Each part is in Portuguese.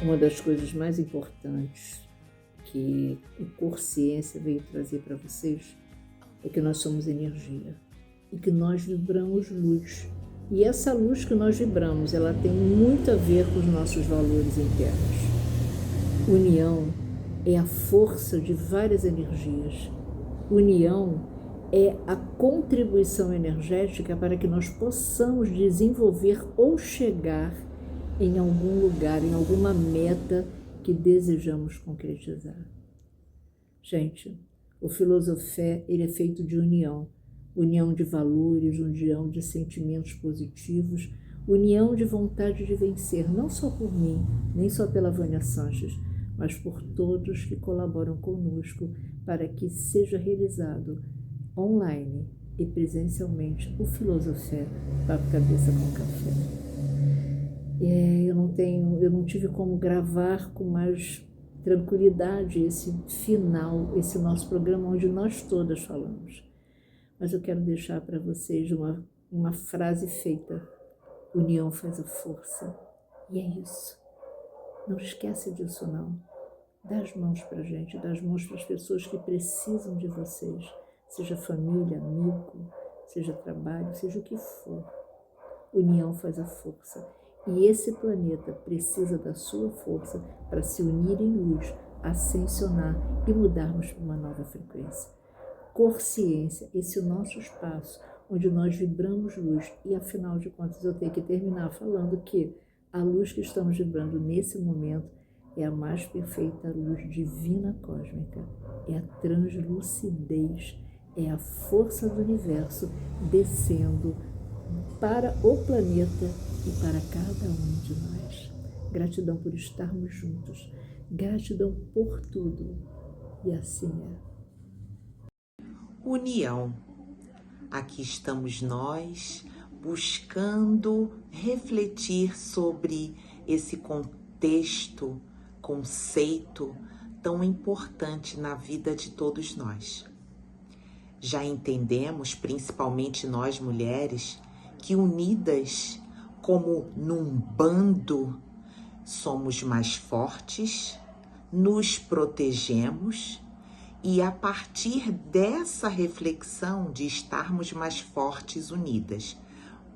Uma das coisas mais importantes que o Consciência veio trazer para vocês é que nós somos energia e que nós vibramos luz. E essa luz que nós vibramos, ela tem muito a ver com os nossos valores internos. União é a força de várias energias. União é a contribuição energética para que nós possamos desenvolver ou chegar em algum lugar, em alguma meta que desejamos concretizar. Gente, o Filosofé, ele é feito de união. União de valores, união de sentimentos positivos, união de vontade de vencer, não só por mim, nem só pela Vânia Sanches, mas por todos que colaboram conosco para que seja realizado online e presencialmente o Filosofé Papo Cabeça com Café. Eu não tive como gravar com mais tranquilidade esse final, esse nosso programa onde nós todas falamos. Mas eu quero deixar para vocês uma frase feita: união faz a força. E é isso. Não esquece disso, não. Dá as mãos para a gente, dá as mãos para as pessoas que precisam de vocês, seja família, amigo, seja trabalho, seja o que for. União faz a força. E esse planeta precisa da sua força para se unir em luz, ascensionar e mudarmos para uma nova frequência. Consciência, esse é o nosso espaço, onde nós vibramos luz. E afinal de contas eu tenho que terminar falando que a luz que estamos vibrando nesse momento é a mais perfeita luz divina cósmica, é a translucidez, é a força do universo descendo para o planeta e para cada um de nós. Gratidão por estarmos juntos, gratidão por tudo, e assim é. União. Aqui estamos nós buscando refletir sobre esse contexto, conceito tão importante na vida de todos nós. Já entendemos, principalmente nós mulheres, que unidas como num bando, somos mais fortes, nos protegemos. E a partir dessa reflexão de estarmos mais fortes unidas,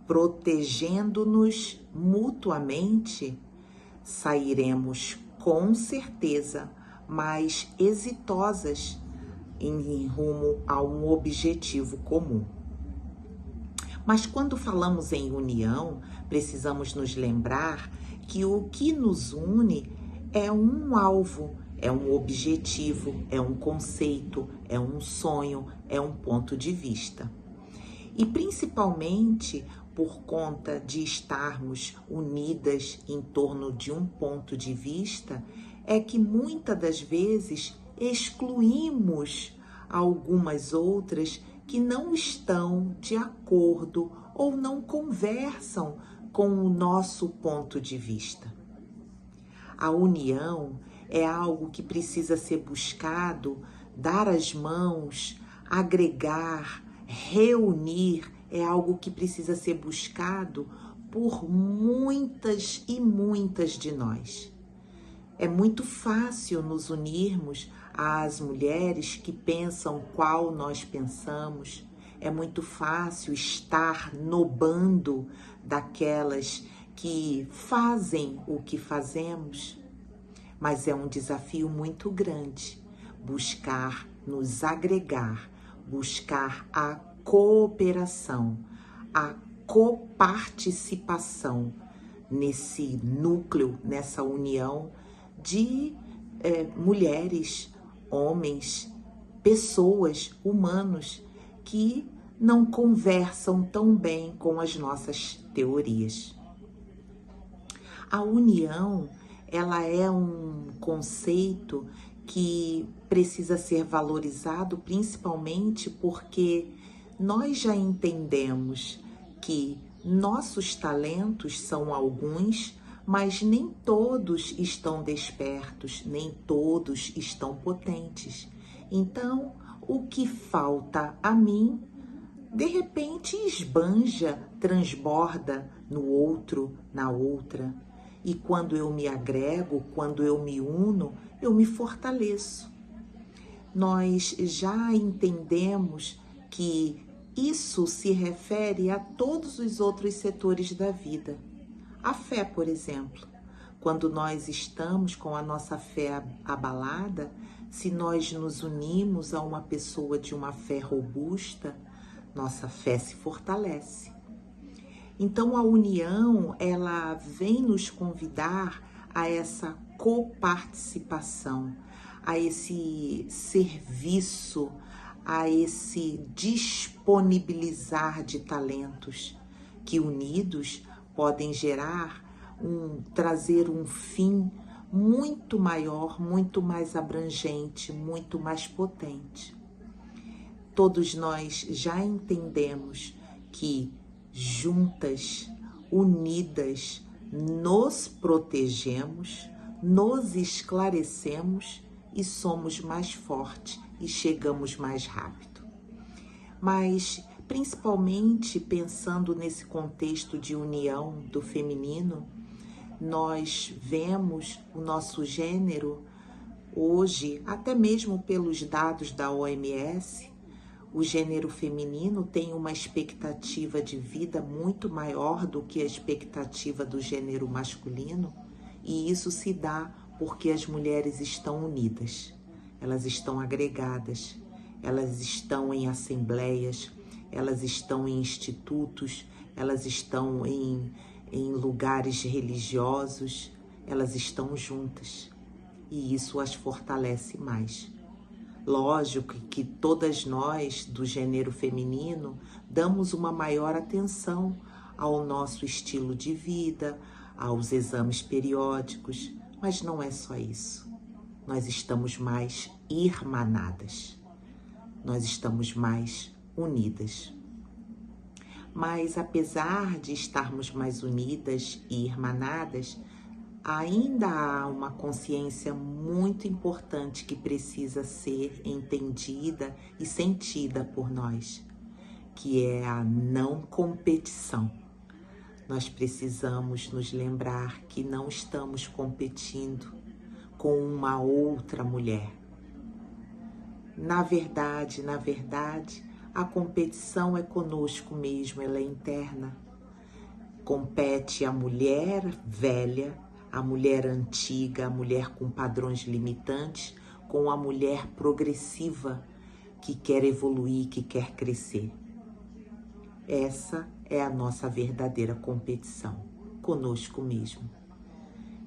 protegendo-nos mutuamente, sairemos com certeza mais exitosas em rumo a um objetivo comum. Mas quando falamos em união, precisamos nos lembrar que o que nos une é um alvo, é um objetivo, é um conceito, é um sonho, é um ponto de vista. E principalmente por conta de estarmos unidas em torno de um ponto de vista, é que muitas das vezes excluímos algumas outras que não estão de acordo ou não conversam com o nosso ponto de vista. A união é algo que precisa ser buscado, dar as mãos, agregar, reunir, é algo que precisa ser buscado por muitas e muitas de nós. É muito fácil nos unirmos às mulheres que pensam qual nós pensamos. É muito fácil estar no bando daquelas que fazem o que fazemos. Mas é um desafio muito grande buscar nos agregar, buscar a cooperação, a coparticipação nesse núcleo, nessa união de mulheres, homens, pessoas, humanos que não conversam tão bem com as nossas teorias. A união, ela é um conceito que precisa ser valorizado, principalmente porque nós já entendemos que nossos talentos são alguns, mas nem todos estão despertos, nem todos estão potentes. Então, o que falta a mim, de repente esbanja, transborda no outro, na outra. E quando eu me agrego, quando eu me uno, eu me fortaleço. Nós já entendemos que isso se refere a todos os outros setores da vida. A fé, por exemplo. Quando nós estamos com a nossa fé abalada, se nós nos unimos a uma pessoa de uma fé robusta, nossa fé se fortalece. Então a união, ela vem nos convidar a essa coparticipação, a esse serviço, a esse disponibilizar de talentos que unidos podem trazer um fim muito maior, muito mais abrangente, muito mais potente. Todos nós já entendemos que juntas, unidas, nos protegemos, nos esclarecemos e somos mais fortes e chegamos mais rápido. Mas, principalmente pensando nesse contexto de união do feminino, nós vemos o nosso gênero hoje, até mesmo pelos dados da OMS, o gênero feminino tem uma expectativa de vida muito maior do que a expectativa do gênero masculino, e isso se dá porque as mulheres estão unidas, elas estão agregadas, elas estão em assembleias, elas estão em institutos, elas estão em lugares religiosos, elas estão juntas e isso as fortalece mais. Lógico que todas nós do gênero feminino damos uma maior atenção ao nosso estilo de vida, aos exames periódicos, mas não é só isso. Nós estamos mais irmanadas, nós estamos mais unidas. Mas apesar de estarmos mais unidas e irmanadas, ainda há uma consciência muito importante que precisa ser entendida e sentida por nós, que é a não competição. Nós precisamos nos lembrar que não estamos competindo com uma outra mulher. Na verdade, a competição é conosco mesmo, ela é interna. Compete a mulher velha, a mulher antiga, a mulher com padrões limitantes, com a mulher progressiva que quer evoluir, que quer crescer. Essa é a nossa verdadeira competição, conosco mesmo.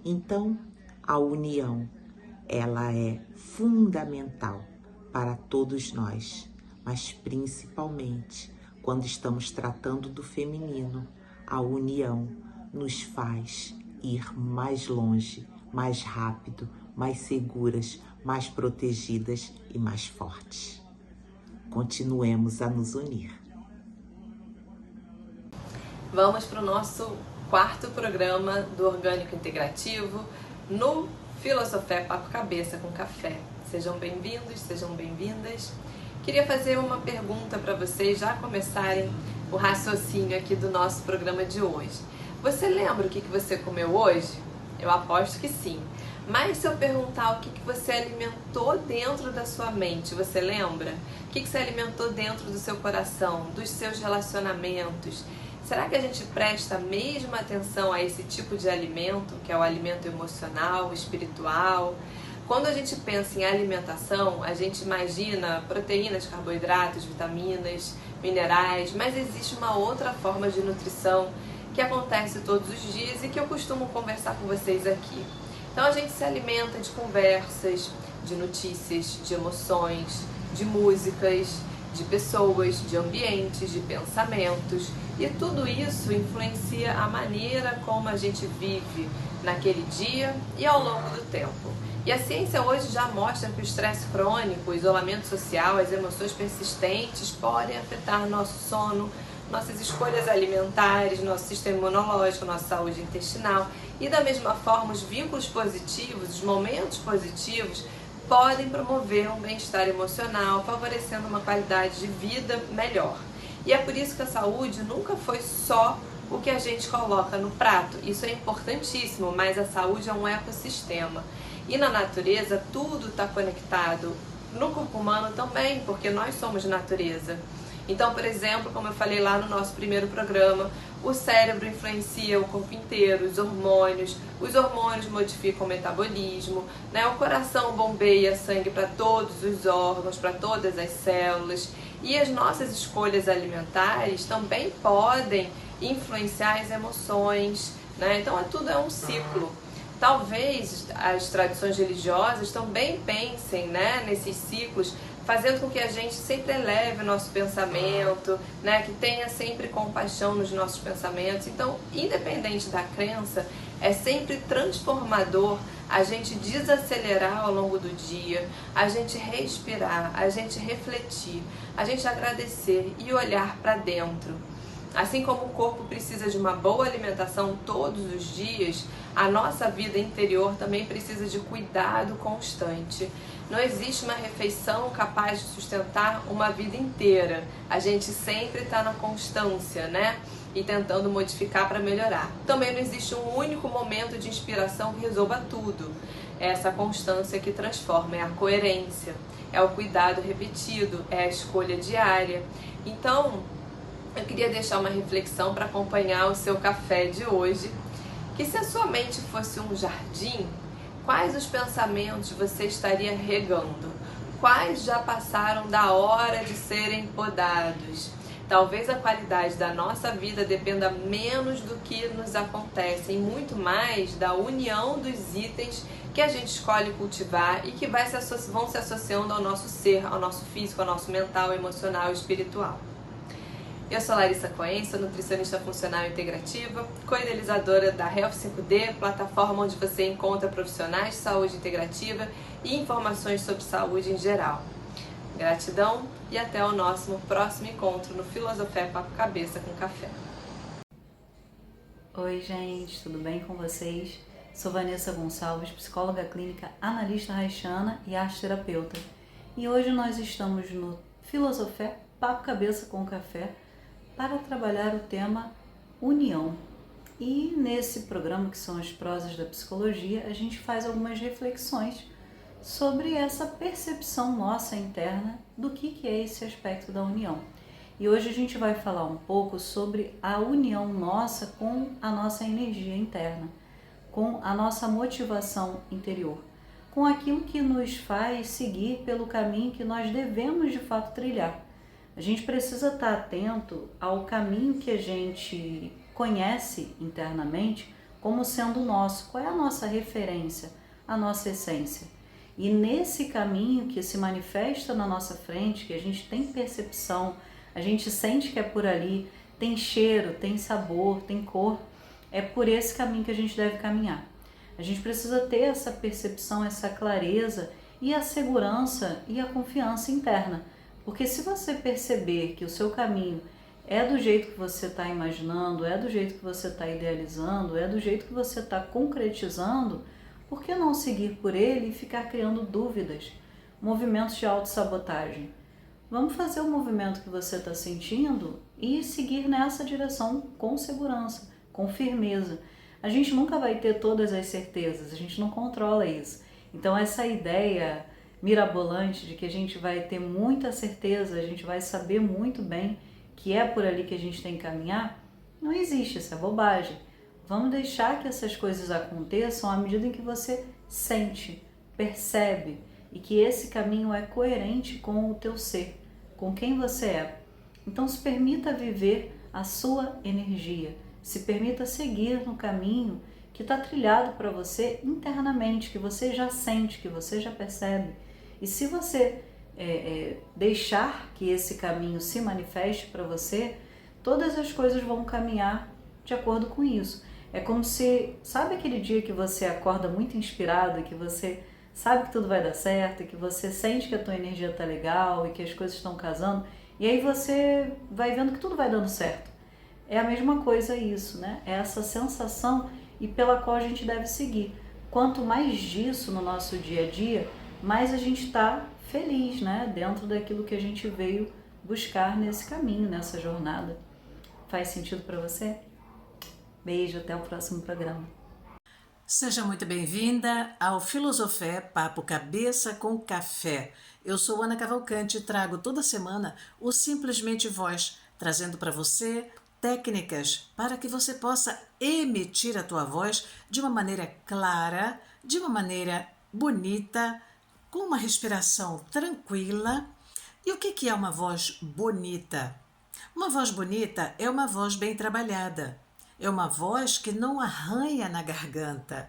Então, a união, ela é fundamental para todos nós, mas principalmente quando estamos tratando do feminino, a união nos faz ir mais longe, mais rápido, mais seguras, mais protegidas e mais fortes. Continuemos a nos unir. Vamos para o nosso quarto programa do Orgânico Integrativo no Filosofé Papo Cabeça com Café. Sejam bem-vindos, sejam bem-vindas. Queria fazer uma pergunta para vocês já começarem o raciocínio aqui do nosso programa de hoje. Você lembra o que você comeu hoje? Eu aposto que sim. Mas se eu perguntar o que você alimentou dentro da sua mente, você lembra? O que você alimentou dentro do seu coração, dos seus relacionamentos? Será que a gente presta a mesma atenção a esse tipo de alimento, que é o alimento emocional, espiritual? Quando a gente pensa em alimentação, a gente imagina proteínas, carboidratos, vitaminas, minerais, mas existe uma outra forma de nutrição que acontece todos os dias e que eu costumo conversar com vocês aqui. Então a gente se alimenta de conversas, de notícias, de emoções, de músicas, de pessoas, de ambientes, de pensamentos, e tudo isso influencia a maneira como a gente vive naquele dia e ao longo do tempo. E a ciência hoje já mostra que o estresse crônico, o isolamento social, as emoções persistentes podem afetar nosso sono, nossas escolhas alimentares, nosso sistema imunológico, nossa saúde intestinal. E da mesma forma, os vínculos positivos, os momentos positivos, podem promover um bem-estar emocional, favorecendo uma qualidade de vida melhor. E é por isso que a saúde nunca foi só o que a gente coloca no prato. Isso é importantíssimo, mas a saúde é um ecossistema. E na natureza tudo está conectado. No corpo humano também, porque nós somos natureza. Então, por exemplo, como eu falei lá no nosso primeiro programa, o cérebro influencia o corpo inteiro, os hormônios modificam o metabolismo, né? O coração bombeia sangue para todos os órgãos, para todas as células, e as nossas escolhas alimentares também podem influenciar as emoções, né? Então, tudo é um ciclo. Talvez as tradições religiosas também pensem, né, nesses ciclos, fazendo com que a gente sempre eleve o nosso pensamento, né, que tenha sempre compaixão nos nossos pensamentos. Então, independente da crença, é sempre transformador a gente desacelerar ao longo do dia, a gente respirar, a gente refletir, a gente agradecer e olhar para dentro. Assim como o corpo precisa de uma boa alimentação todos os dias, a nossa vida interior também precisa de cuidado constante. Não existe uma refeição capaz de sustentar uma vida inteira. A gente sempre está na constância, né? E tentando modificar para melhorar. Também não existe um único momento de inspiração que resolva tudo. É essa constância que transforma, é a coerência, é o cuidado repetido, é a escolha diária. Então, eu queria deixar uma reflexão para acompanhar o seu café de hoje, que se a sua mente fosse um jardim, quais os pensamentos você estaria regando? Quais já passaram da hora de serem podados? Talvez a qualidade da nossa vida dependa menos do que nos acontece e muito mais da união dos itens que a gente escolhe cultivar e que vão se associando ao nosso ser, ao nosso físico, ao nosso mental, emocional e espiritual. Eu sou Larissa Cohen, sou nutricionista funcional integrativa, co-idealizadora da Health 5D, plataforma onde você encontra profissionais de saúde integrativa e informações sobre saúde em geral. Gratidão e até o nosso próximo encontro no Filosofé Papo Cabeça com Café. Oi gente, tudo bem com vocês? Sou Vanessa Gonçalves, psicóloga clínica, analista haitiana e arte-terapeuta. E hoje nós estamos no Filosofé Papo Cabeça com Café para trabalhar o tema união. E nesse programa, que são as prosas da psicologia, a gente faz algumas reflexões sobre essa percepção nossa interna do que é esse aspecto da união. E hoje a gente vai falar um pouco sobre a união nossa com a nossa energia interna, com a nossa motivação interior, com aquilo que nos faz seguir pelo caminho que nós devemos de fato trilhar. A gente precisa estar atento ao caminho que a gente conhece internamente como sendo nosso. Qual é a nossa referência, a nossa essência? E nesse caminho que se manifesta na nossa frente, que a gente tem percepção, a gente sente que é por ali, tem cheiro, tem sabor, tem cor, é por esse caminho que a gente deve caminhar. A gente precisa ter essa percepção, essa clareza e a segurança e a confiança interna. Porque se você perceber que o seu caminho é do jeito que você está imaginando, é do jeito que você está idealizando, é do jeito que você está concretizando, por que não seguir por ele e ficar criando dúvidas, movimentos de autossabotagem? Vamos fazer o movimento que você está sentindo e seguir nessa direção com segurança, com firmeza. A gente nunca vai ter todas as certezas, a gente não controla isso. Então essa ideia mirabolante de que a gente vai ter muita certeza, a gente vai saber muito bem que é por ali que a gente tem que caminhar, não existe, isso é bobagem. Vamos deixar que essas coisas aconteçam à medida em que você sente, percebe e que esse caminho é coerente com o teu ser, com quem você é. Então se permita viver a sua energia, se permita seguir no caminho que está trilhado para você internamente, que você já sente, que você já percebe. E se você deixar que esse caminho se manifeste para você, todas as coisas vão caminhar de acordo com isso. É como se, sabe aquele dia que você acorda muito inspirado, que você sabe que tudo vai dar certo, que você sente que a tua energia está legal e que as coisas estão casando, e aí você vai vendo que tudo vai dando certo. É a mesma coisa isso, né? É essa sensação e pela qual a gente deve seguir. Quanto mais disso no nosso dia a dia, mais a gente está feliz, né? Dentro daquilo que a gente veio buscar nesse caminho, nessa jornada. Faz sentido para você? Beijo, até o próximo programa. Seja muito bem-vinda ao Filosofé Papo Cabeça com Café. Eu sou Ana Cavalcante e trago toda semana o Simplesmente Voz, trazendo para você técnicas para que você possa emitir a tua voz de uma maneira clara, de uma maneira bonita, com uma respiração tranquila. E o que é uma voz bonita? Uma voz bonita é uma voz bem trabalhada. É uma voz que não arranha na garganta.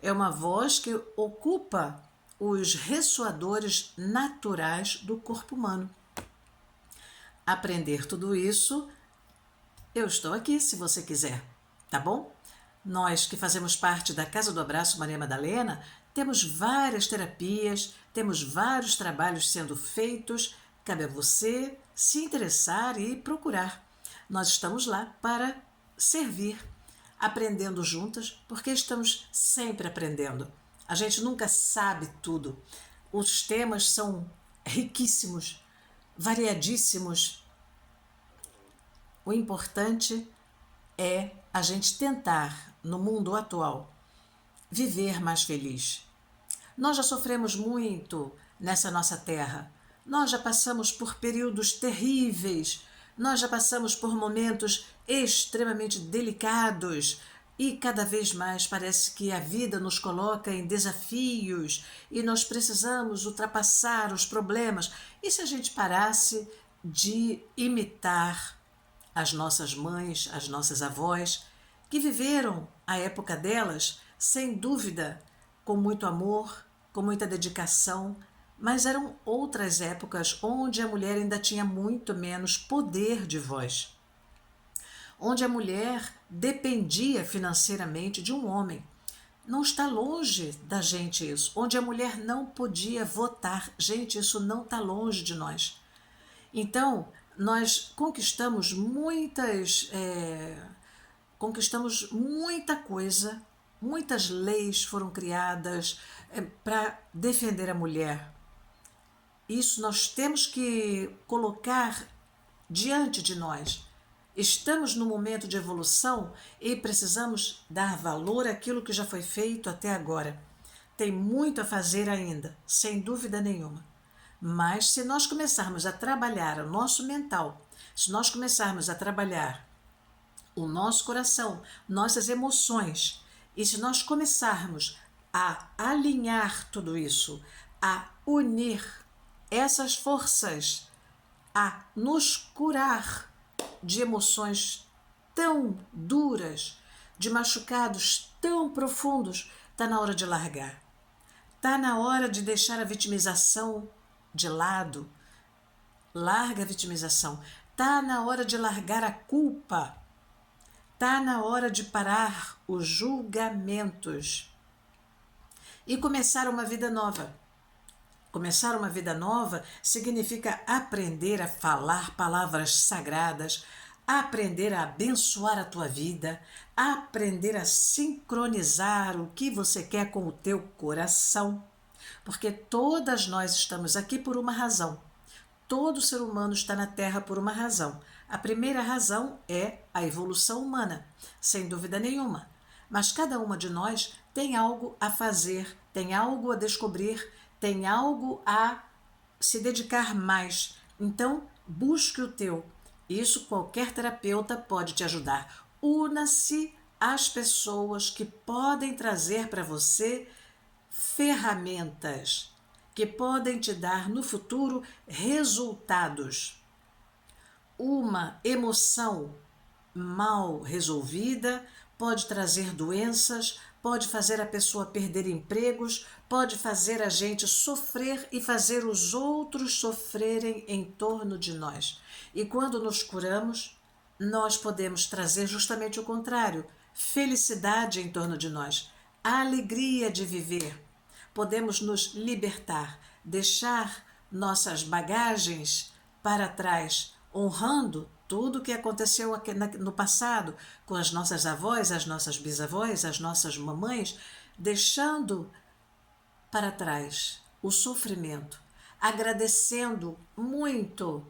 É uma voz que ocupa os ressoadores naturais do corpo humano. Aprender tudo isso, eu estou aqui se você quiser, tá bom? Nós que fazemos parte da Casa do Abraço Maria Madalena, temos várias terapias, temos vários trabalhos sendo feitos. Cabe a você se interessar e procurar. Nós estamos lá para servir, aprendendo juntas, porque estamos sempre aprendendo. A gente nunca sabe tudo. Os temas são riquíssimos, variadíssimos. O importante é a gente tentar, no mundo atual, viver mais feliz. Nós já sofremos muito nessa nossa terra. Nós já passamos por períodos terríveis. Nós já passamos por momentos extremamente delicados e cada vez mais parece que a vida nos coloca em desafios e nós precisamos ultrapassar os problemas. E se a gente parasse de imitar as nossas mães, as nossas avós, que viveram a época delas, sem dúvida, com muito amor, com muita dedicação, mas eram outras épocas onde a mulher ainda tinha muito menos poder de voz, onde a mulher dependia financeiramente de um homem. Não está longe da gente isso, onde a mulher não podia votar. Gente, isso não está longe de nós. Então, nós conquistamos muita coisa, muitas leis foram criadas para defender a mulher. Isso nós temos que colocar diante de nós. Estamos num momento de evolução e precisamos dar valor àquilo que já foi feito até agora. Tem muito a fazer ainda, sem dúvida nenhuma. Mas se nós começarmos a trabalhar o nosso mental, se nós começarmos a trabalhar o nosso coração, nossas emoções, e se nós começarmos a alinhar tudo isso, a unir essas forças, a nos curar de emoções tão duras, de machucados tão profundos, está na hora de largar. Está na hora de deixar a vitimização de lado. Larga a vitimização. Está na hora de largar a culpa. Está na hora de parar os julgamentos e começar uma vida nova. Começar uma vida nova significa aprender a falar palavras sagradas, aprender a abençoar a tua vida, aprender a sincronizar o que você quer com o teu coração. Porque todas nós estamos aqui por uma razão. Todo ser humano está na Terra por uma razão. A primeira razão é a evolução humana, sem dúvida nenhuma. Mas cada uma de nós tem algo a fazer, tem algo a descobrir, tem algo a se dedicar mais. Então, busque o teu. Isso qualquer terapeuta pode te ajudar. Una-se às pessoas que podem trazer para você ferramentas que podem te dar no futuro resultados. Uma emoção mal resolvida pode trazer doenças, pode fazer a pessoa perder empregos, pode fazer a gente sofrer e fazer os outros sofrerem em torno de nós. E quando nos curamos, nós podemos trazer justamente o contrário, felicidade em torno de nós, a alegria de viver. Podemos nos libertar, deixar nossas bagagens para trás, honrando tudo o que aconteceu no passado com as nossas avós, as nossas bisavós, as nossas mamães, deixando para trás o sofrimento, agradecendo muito,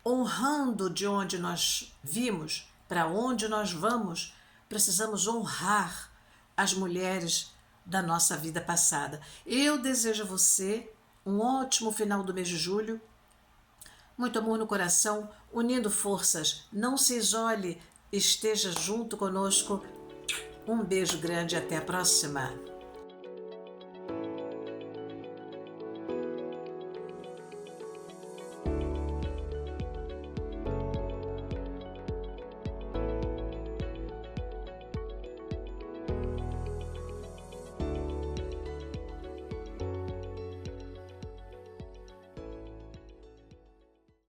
honrando de onde nós vimos, para onde nós vamos, precisamos honrar as mulheres da nossa vida passada. Eu desejo a você um ótimo final do mês de julho, muito amor no coração, unindo forças. Não se isole, esteja junto conosco. Um beijo grande e até a próxima.